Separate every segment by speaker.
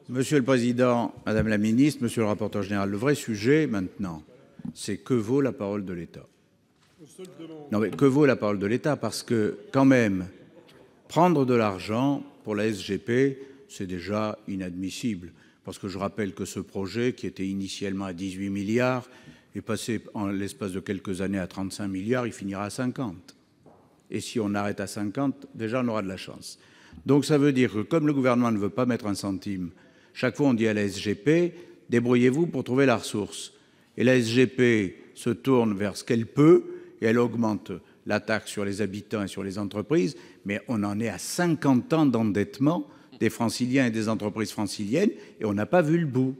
Speaker 1: Monsieur le président, madame la ministre, monsieur le rapporteur général, le vrai sujet maintenant, c'est que vaut la parole de l'État. Non mais que vaut la parole de l'État? Parce que quand même, prendre de l'argent pour la SGP, c'est déjà inadmissible. Parce que je rappelle que ce projet, qui était initialement à 18 milliards, est passé en l'espace de quelques années à 35 milliards, il finira à 50. Et si on arrête à 50, déjà on aura de la chance. Donc ça veut dire que comme le gouvernement ne veut pas mettre un centime, chaque fois on dit à la SGP, débrouillez-vous pour trouver la ressource. Et la SGP se tourne vers ce qu'elle peut et elle augmente la taxe sur les habitants et sur les entreprises, mais on en est à 50 ans d'endettement des franciliens et des entreprises franciliennes et on n'a pas vu le bout.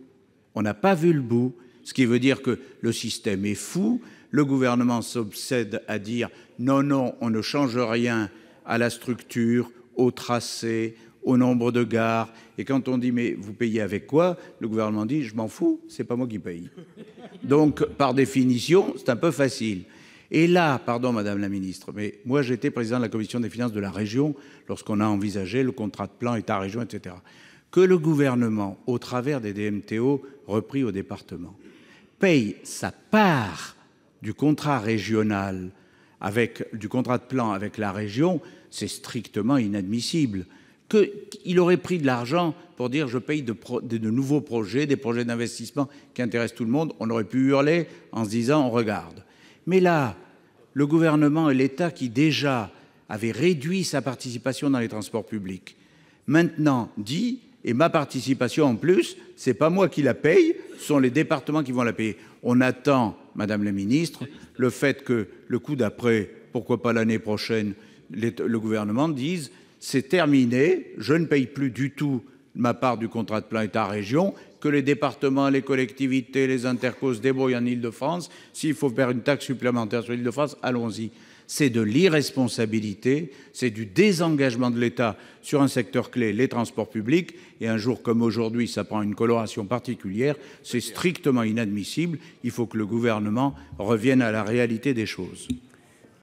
Speaker 1: On n'a pas vu le bout. Ce qui veut dire que le système est fou. Le gouvernement s'obsède à dire non, non, on ne change rien à la structure, au tracé, au nombre de gares. Et quand on dit mais vous payez avec quoi? Le gouvernement dit je m'en fous, c'est pas moi qui paye. Donc par définition, c'est un peu facile. Et là, pardon madame la ministre, mais moi j'étais président de la commission des finances de la région lorsqu'on a envisagé le contrat de plan État-région, etc. Que le gouvernement, au travers des DMTO repris au département, paye sa part du contrat régional du contrat de plan avec la région, c'est strictement inadmissible. Qu'il aurait pris de l'argent pour dire je paye de nouveaux projets, des projets d'investissement qui intéressent tout le monde, on aurait pu hurler en se disant on regarde. Mais là, le gouvernement et l'État qui déjà avaient réduit sa participation dans les transports publics, maintenant dit, et ma participation en plus, c'est pas moi qui la paye, ce sont les départements qui vont la payer. On attend, madame la ministre, le fait que le coup d'après, pourquoi pas l'année prochaine, le gouvernement dise c'est terminé, je ne paye plus du tout ma part du contrat de plan État-région, que les départements, les collectivités, les intercos se débrouillent en Île-de-France. S'il faut faire une taxe supplémentaire sur l'Île-de-France, allons-y. C'est de l'irresponsabilité, c'est du désengagement de l'État sur un secteur clé, les transports publics. Et un jour comme aujourd'hui, ça prend une coloration particulière. C'est strictement inadmissible. Il faut que le gouvernement revienne à la réalité des choses.